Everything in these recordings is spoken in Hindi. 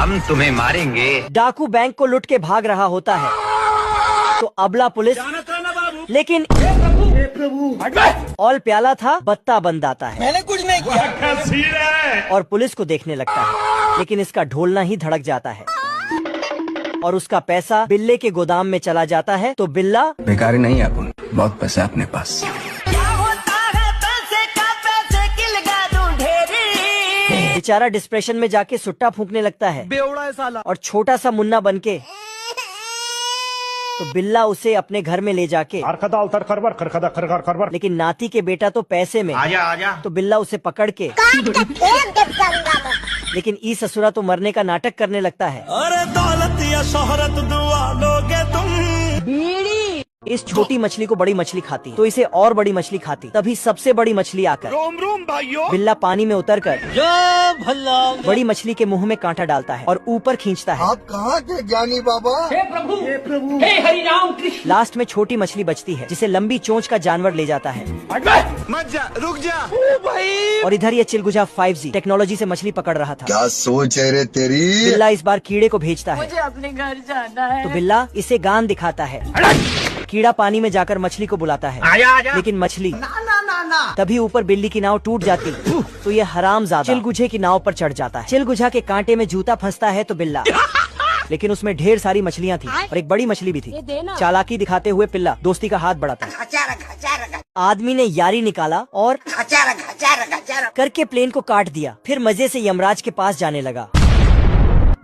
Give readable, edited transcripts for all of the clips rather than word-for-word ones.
हम तुम्हें मारेंगे। डाकू बैंक को लूट के भाग रहा होता है तो अबला पुलिस, लेकिन ऑल प्याला था बत्ता बंद आता है। मैंने कुछ नहीं किया। और पुलिस को देखने लगता है, लेकिन इसका ढोलना ही धड़क जाता है और उसका पैसा बिल्ले के गोदाम में चला जाता है। तो बिल्ला, बेकारी नहीं अपन, बहुत पैसा है अपने पास। बेचारा डिप्रेशन में जाके सुट्टा फूंकने लगता है बेवड़ा है साला। और छोटा सा मुन्ना बनके तो बिल्ला उसे अपने घर में ले जाके, लेकिन नाती के बेटा तो पैसे में, आजा तो बिल्ला उसे पकड़ के, लेकिन ई ससुरा तो मरने का नाटक करने लगता है। अरे दौलत या शोहरत दुआ लोगे तुम। इस छोटी मछली को बड़ी मछली खाती तो इसे और बड़ी मछली खाती। तभी सबसे बड़ी मछली आकर रोम रोम भाइयों। बिल्ला पानी में उतरकर जय भल्ला। बड़ी मछली के मुंह में कांटा डालता है और ऊपर खींचता है। आप कहाँ थे ज्ञानी बाबा? हे प्रभु हे हरि राम कृष्ण। लास्ट में छोटी मछली बचती है जिसे लंबी चोंच का जानवर ले जाता है। मत जा, रुक जा। ओ भाई। और इधर ये चिलगुजा 5G टेक्नोलॉजी से मछली पकड़ रहा था। क्या सोच है रे तेरी? बिल्ला इस बार कीड़े को भेजता है मुझे अपने घर जाना है। तो बिल्ला इसे गान दिखाता है। कीड़ा पानी में जाकर मछली को बुलाता है, आजा। लेकिन मछली तभी ऊपर बिल्ली की नाव टूट जाती तो ये हरामजादा चिलगुझे की नाव पर चढ़ जाता है। चिलगुझा के कांटे में जूता फंसता है तो बिल्ला, लेकिन उसमें ढेर सारी मछलियाँ थी और एक बड़ी मछली भी थी। चालाकी दिखाते हुए पिल्ला दोस्ती का हाथ बढ़ाता। आदमी ने यारी निकाला और करके प्लेन को काट दिया। फिर मजे से यमराज के पास जाने लगा।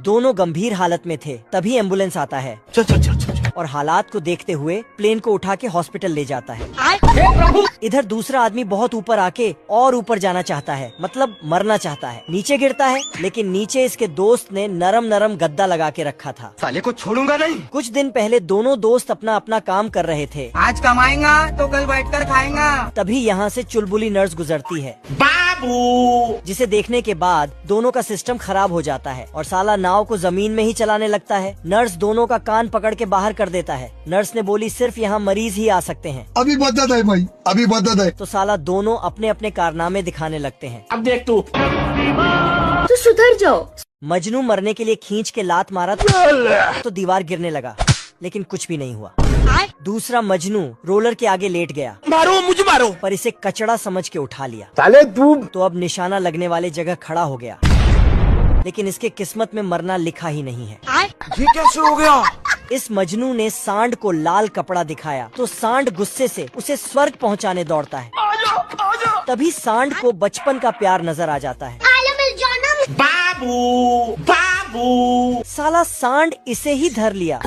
दोनों गंभीर हालत में थे। तभी एम्बुलेंस आता है और हालात को देखते हुए प्लेन को उठा के हॉस्पिटल ले जाता है। इधर दूसरा आदमी बहुत ऊपर आके और ऊपर जाना चाहता है, मतलब मरना चाहता है। नीचे गिरता है, लेकिन नीचे इसके दोस्त ने नरम नरम गद्दा लगा के रखा था। साले को छोड़ूंगा नहीं। कुछ दिन पहले दोनों दोस्त अपना अपना काम कर रहे थे। आज कमाएगा तो कल बैठकर खाएगा। तभी यहाँ से चुलबुली नर्स गुजरती है, बाबू। जिसे देखने के बाद दोनों का सिस्टम खराब हो जाता है और साला नाव को जमीन में ही चलाने लगता है। नर्स दोनों का कान पकड़ के बाहर कर देता है। नर्स ने बोली सिर्फ यहाँ मरीज ही आ सकते हैं। अभी बदत है भाई, अभी बदत है। तो साला दोनों अपने अपने कारनामे दिखाने लगते हैं। अब देख तू। तो सुधर जाओ। मजनू मरने के लिए खींच के लात मारा तो दीवार गिरने लगा, लेकिन कुछ भी नहीं हुआ। दूसरा मजनू रोलर के आगे लेट गया, मारो मुझे मारो, पर इसे कचड़ा समझ के उठा लिया। साले तू तो अब निशाना लगने वाले जगह खड़ा हो गया, लेकिन इसके किस्मत में मरना लिखा ही नहीं है। ये कैसे हो गया? इस मजनू ने सांड को लाल कपड़ा दिखाया तो सांड गुस्से से उसे स्वर्ग पहुंचाने दौड़ता है। तभी सांड को बचपन का प्यार नजर आ जाता है। बाबू बाबू। साला सांड इसे ही धर लिया।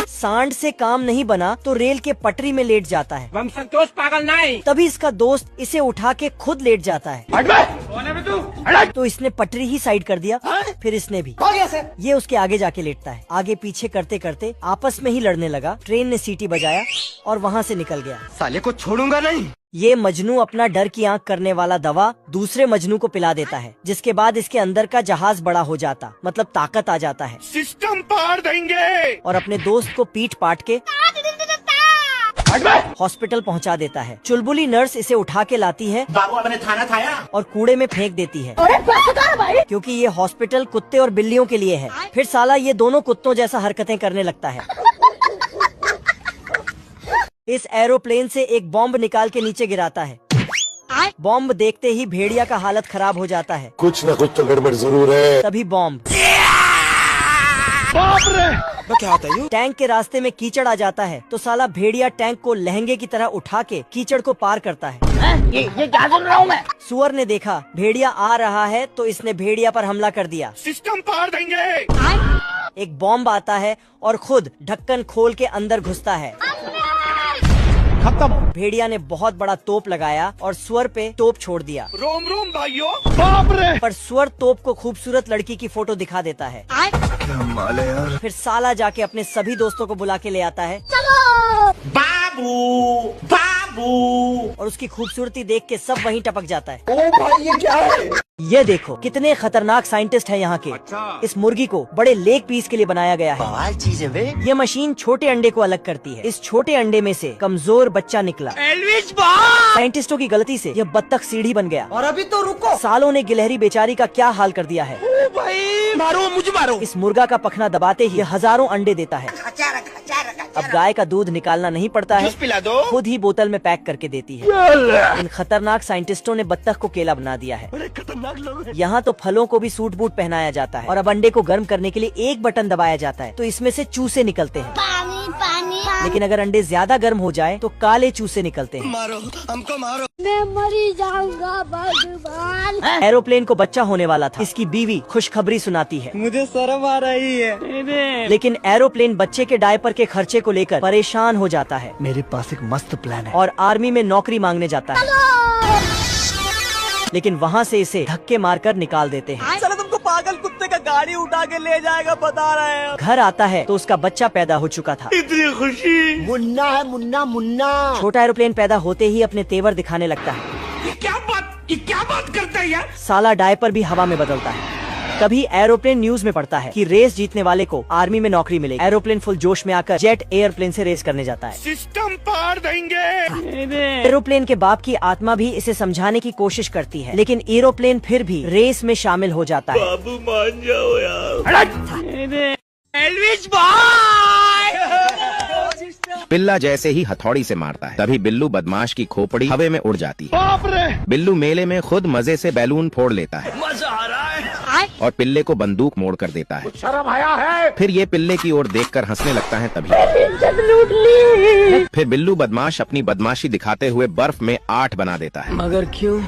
सांड से काम नहीं बना तो रेल के पटरी में लेट जाता है। हम संतोष पागल नहीं। तभी इसका दोस्त इसे उठा के खुद लेट जाता है। तो इसने पटरी ही साइड कर दिया, फिर इसने भी। ये उसके आगे जाके लेटता है। आगे पीछे करते करते आपस में ही लड़ने लगा। ट्रेन ने सीटी बजाया और वहाँ से निकल गया। साले को छोड़ूंगा नहीं। ये मजनू अपना डर की आंख करने वाला दवा दूसरे मजनू को पिला देता है, जिसके बाद इसके अंदर का जहाज बड़ा हो जाता, मतलब ताकत आ जाता है। सिस्टम पार देंगे। और अपने दोस्त को पीट पाट के हॉस्पिटल पहुंचा देता है। चुलबुली नर्स इसे उठा के लाती है बाबू अपने थाना खाया और कूड़े में फेंक देती है, क्योंकि ये हॉस्पिटल कुत्ते और बिल्लियों के लिए है। फिर साला ये दोनों कुत्तों जैसा हरकतें करने लगता है। इस एरोप्लेन से एक बॉम्ब निकाल के नीचे गिराता है। बॉम्ब देखते ही भेड़िया का हालत खराब हो जाता है। कुछ न कुछ तो गड़बड़ जरूर है। तभी बॉम्ब क्या होता है? टैंक के रास्ते में कीचड़ आ जाता है तो साला भेड़िया टैंक को लहंगे की तरह उठा के कीचड़ को पार करता है। ये क्या सुन रहा हूँ मैं? सुअर ने देखा भेड़िया आ रहा है तो इसने भेड़िया पर हमला कर दिया। सिस्टम पार देंगे। एक बॉम्ब आता है और खुद ढक्कन खोल के अंदर घुसता है। खत्म। भेड़िया ने बहुत बड़ा तोप लगाया और सुअर पे तोप छोड़ दिया। रोम रोम भाइयों। बाप रे। पर सुअर तोप को खूबसूरत लड़की की फोटो दिखा देता है। क्या माल है यार। फिर साला जाके अपने सभी दोस्तों को बुला के ले आता है। बाबू बाबू। और उसकी खूबसूरती देख के सब वहीं टपक जाता है। ओ भाई ये क्या है? ये देखो कितने खतरनाक साइंटिस्ट हैं यहाँ के। इस मुर्गी को बड़े लेग पीस के लिए बनाया गया है। चीज है वे। ये मशीन छोटे अंडे को अलग करती है। इस छोटे अंडे में से कमजोर बच्चा निकला। साइंटिस्टों की गलती से यह बत्तख सीढ़ी बन गया। और अभी तो रुको, सालों ने गिलहरी बेचारी का क्या हाल कर दिया है। ओ भाई मारो मुझे मारो। इस मुर्गा का पखना दबाते ही हजारों अंडे देता है। अब गाय का दूध निकालना नहीं पड़ता है, खुद ही बोतल में पैक करके देती है। इन खतरनाक साइंटिस्टों ने बत्तख को केला बना दिया है। यहाँ तो फलों को भी सूट बूट पहनाया जाता है और अब अंडे को गर्म करने के लिए एक बटन दबाया जाता है तो इसमें से चूसे निकलते हैं। पानी लेकिन अगर अंडे ज्यादा गर्म हो जाए तो काले चूसे निकलते हैं। मारो हमको मारो। मैं मरी जाऊंगा भगवान। एरोप्लेन को बच्चा होने वाला था। इसकी बीवी खुशखबरी सुनाती है। मुझे शर्म आ रही है। लेकिन एरोप्लेन बच्चे के डायपर के खर्चे को लेकर परेशान हो जाता है। मेरे पास एक मस्त प्लान है। और आर्मी में नौकरी मांगने जाता है। लेकिन वहाँ से इसे धक्के मारकर निकाल देते हैं। चलो तुमको पागल कुत्ते का गाड़ी उठा के ले जाएगा बता रहे हैं। घर आता है तो उसका बच्चा पैदा हो चुका था। इतनी खुशी। मुन्ना है मुन्ना। छोटा एरोप्लेन पैदा होते ही अपने तेवर दिखाने लगता है। ये क्या बात करता है यार। साला डायपर भी हवा में बदलता है। तभी एरोप्लेन न्यूज में पढ़ता है कि रेस जीतने वाले को आर्मी में नौकरी मिलेगी। एरोप्लेन फुल जोश में आकर जेट एयरप्लेन से रेस करने जाता है। सिस्टम पार देंगे। एरोप्लेन के बाप की आत्मा भी इसे समझाने की कोशिश करती है, लेकिन एरोप्लेन फिर भी रेस में शामिल हो जाता है। बाबू मान जाओ यार। एल्विस भाई। पिल्ला जैसे ही हथौड़ी से मारता है तभी बिल्लू बदमाश की खोपड़ी हवा में उड़ जाती है। बिल्लू मेले में खुद मजे से बैलून फोड़ लेता है। मजा आ रहा है। और पिल्ले को बंदूक मोड़ कर देता है। शर्म आया है। फिर ये पिल्ले की ओर देखकर हंसने लगता है। तभी फिर बिल्लू बदमाश अपनी बदमाशी दिखाते हुए बर्फ में 8 बना देता है। मगर क्यों?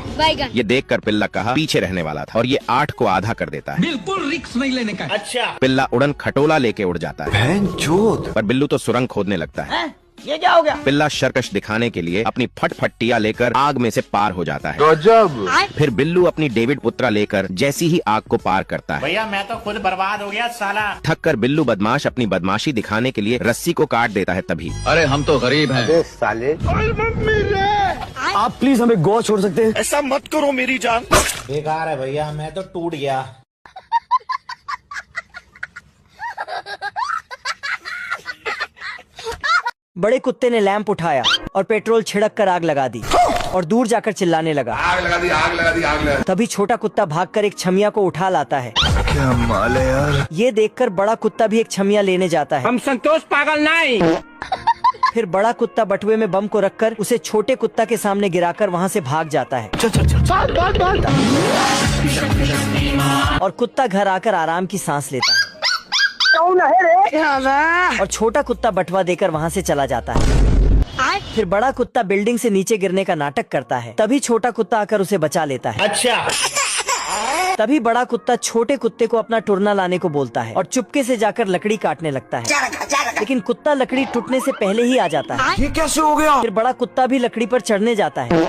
ये देखकर पिल्ला कहा पीछे रहने वाला था और ये 8 को आधा कर देता है। बिल्कुल रिक्स नहीं लेने का। अच्छा। पिल्ला उड़न खटोला लेके उड़ जाता है। पर बिल्लू तो सुरंग खोदने लगता है। ये क्या हो गया? पिल्ला सर्कस दिखाने के लिए अपनी फटफटिया लेकर आग में से पार हो जाता है। गजब। फिर बिल्लू अपनी डेविड पुत्रा लेकर जैसी ही आग को पार करता है। भैया मैं तो खुद बर्बाद हो गया साला। थक कर बिल्लू बदमाश अपनी बदमाशी दिखाने के लिए रस्सी को काट देता है। तभी अरे हम तो गरीब हैं। साले आप प्लीज हमें गोवा छोड़ सकते हैं? ऐसा मत करो मेरी जान। बेकार है भैया, मैं तो टूट गया। बड़े कुत्ते ने लैंप उठाया और पेट्रोल छिड़क कर आग लगा दी और दूर जाकर चिल्लाने लगा। आग लगा दी आग लगा दी आग लगा दी। तभी छोटा कुत्ता भागकर एक छमिया को उठा लाता है। क्या माल है यार। ये देखकर बड़ा कुत्ता भी एक छमिया लेने जाता है। हम संतोष पागल नहीं। फिर बड़ा कुत्ता बटुए में बम को रखकर उसे छोटे कुत्ता के सामने गिराकर वहाँ से भाग जाता है। और कुत्ता घर आकर आराम की सांस लेता है। और छोटा कुत्ता बटवा देकर वहाँ से चला जाता है। फिर बड़ा कुत्ता बिल्डिंग से नीचे गिरने का नाटक करता है। तभी छोटा कुत्ता आकर उसे बचा लेता है। अच्छा। तभी बड़ा कुत्ता छोटे कुत्ते को अपना टुरना लाने को बोलता है और चुपके से जाकर लकड़ी काटने लगता है। लेकिन कुत्ता लकड़ी टूटने से पहले ही आ जाता है। ये कैसे हो गया? फिर बड़ा कुत्ता भी लकड़ी पर चढ़ने जाता है।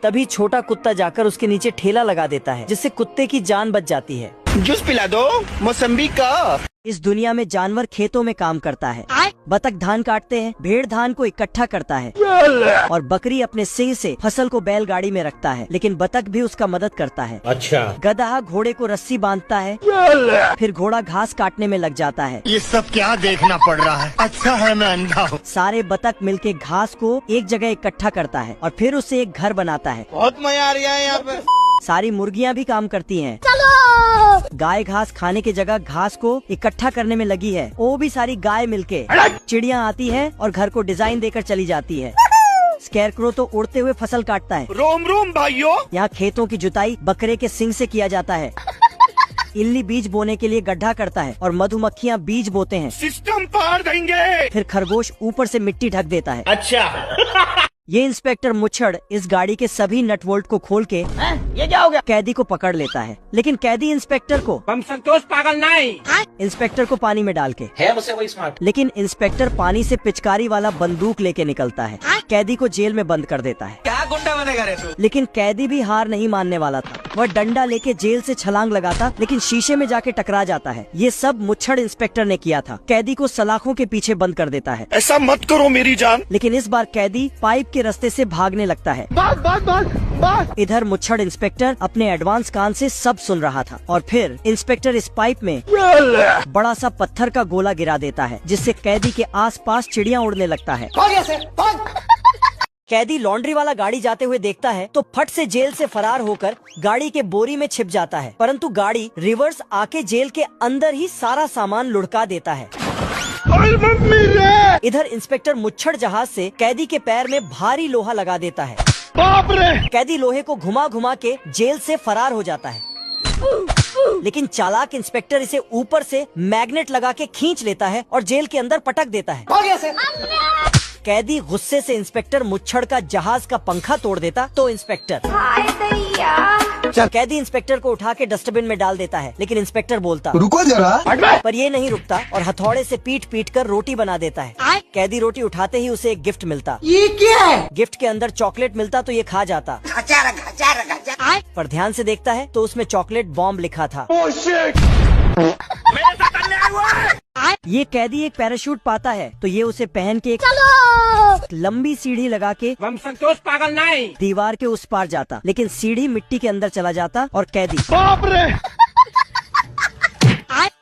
तभी छोटा कुत्ता जाकर उसके नीचे ठेला लगा देता है, जिससे कुत्ते की जान बच जाती है। जूस पिला दो मौसम्बी का। इस दुनिया में जानवर खेतों में काम करता है। बतख धान काटते हैं, भेड़ धान को इकट्ठा करता है और बकरी अपने सिंह से फसल को बैलगाड़ी में रखता है, लेकिन बतख भी उसका मदद करता है। अच्छा। गधा घोड़े को रस्सी बांधता है, फिर घोड़ा घास काटने में लग जाता है। ये सब क्या देखना पड़ रहा है। अच्छा है मैं अंधा हूँ। सारे बतख मिलके घास को एक जगह इकट्ठा करता है और फिर उससे एक घर बनाता है। बहुत मजा आ रहा है यहाँ पे। सारी मुर्गियाँ भी काम करती हैं। गाय घास खाने की जगह घास को इकट्ठा करने में लगी है। वो भी सारी गाय मिलके। चिड़िया आती है और घर को डिजाइन देकर चली जाती है। स्कैरक्रो तो उड़ते हुए फसल काटता है। रोम रोम भाइयों। यहाँ खेतों की जुताई बकरे के सिंग से किया जाता है। इल्ली बीज बोने के लिए गड्ढा करता है और मधुमक्खियाँ बीज बोते हैं। सिस्टम पार देंगे। फिर खरगोश ऊपर से मिट्टी ढक देता है। अच्छा। ये इंस्पेक्टर मुच्छड़ इस गाड़ी के सभी नट वोल्ट को खोल के ये क्या हो गया कैदी को पकड़ लेता है, लेकिन कैदी इंस्पेक्टर को हम संतोष पागल नहीं इंस्पेक्टर को पानी में डाल के है मुझसे वही स्मार्ट। लेकिन इंस्पेक्टर पानी से पिचकारी वाला बंदूक लेके निकलता है, कैदी को जेल में बंद कर देता है। क्या गुंडा बनेगा रे तू? लेकिन कैदी भी हार नहीं मानने वाला था। वह डंडा लेके जेल से छलांग लगाता, लेकिन शीशे में जाके टकरा जाता है। ये सब मुच्छड़ इंस्पेक्टर ने किया था। कैदी को सलाखों के पीछे बंद कर देता है। ऐसा मत करो मेरी जान। लेकिन इस बार कैदी पाइप के रास्ते से भागने लगता है। इधर मुच्छड़ इंस्पेक्टर अपने एडवांस कान से सब सुन रहा था और फिर इंस्पेक्टर इस पाइप में बड़ा सा पत्थर का गोला गिरा देता है, जिससे कैदी के आसपास चिड़िया उड़ने लगता है। कैदी लॉन्ड्री वाला गाड़ी जाते हुए देखता है तो फट से जेल से फरार होकर गाड़ी के बोरी में छिप जाता है, परंतु गाड़ी रिवर्स आके जेल के अंदर ही सारा सामान लुढ़का देता है। इधर इंस्पेक्टर मुच्छड़ जहाज से कैदी के पैर में भारी लोहा लगा देता है। बाप रे! कैदी लोहे को घुमा घुमा के जेल से फरार हो जाता है, लेकिन चालाक इंस्पेक्टर इसे ऊपर से मैग्नेट लगा के खींच लेता है और जेल के अंदर पटक देता है। कैदी गुस्से से इंस्पेक्टर मुच्छड़ का जहाज का पंखा तोड़ देता तो इंस्पेक्टर कैदी इंस्पेक्टर को उठा के डस्टबिन में डाल देता है, लेकिन इंस्पेक्टर बोलता रुको जरा। पर ये नहीं रुकता और हथौड़े से पीट पीट कर रोटी बना देता है। कैदी रोटी उठाते ही उसे एक गिफ्ट मिलता। ये क्या है? गिफ्ट के अंदर चॉकलेट मिलता तो ये खा जाता, पर ध्यान से देखता है तो उसमें चॉकलेट बॉम्ब लिखा था। ये कैदी एक पैराशूट पाता है तो ये उसे पहन के एक लंबी सीढ़ी लगा के हम संतोष पागल नहीं दीवार के उस पार जाता, लेकिन सीढ़ी मिट्टी के अंदर चला जाता और कैदी बाप रे!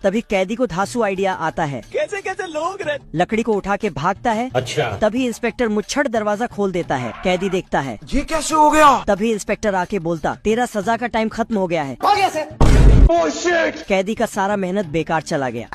तभी कैदी को धांसू आइडिया आता है। कैसे कैसे लोग रहते। लकड़ी को उठा के भागता है। अच्छा तभी इंस्पेक्टर मुच्छड़ दरवाजा खोल देता है। कैदी देखता है ये कैसे हो गया? तभी इंस्पेक्टर आके बोलता तेरा सजा का टाइम खत्म हो गया है। Oh, shit! कैदी का सारा मेहनत बेकार चला गया।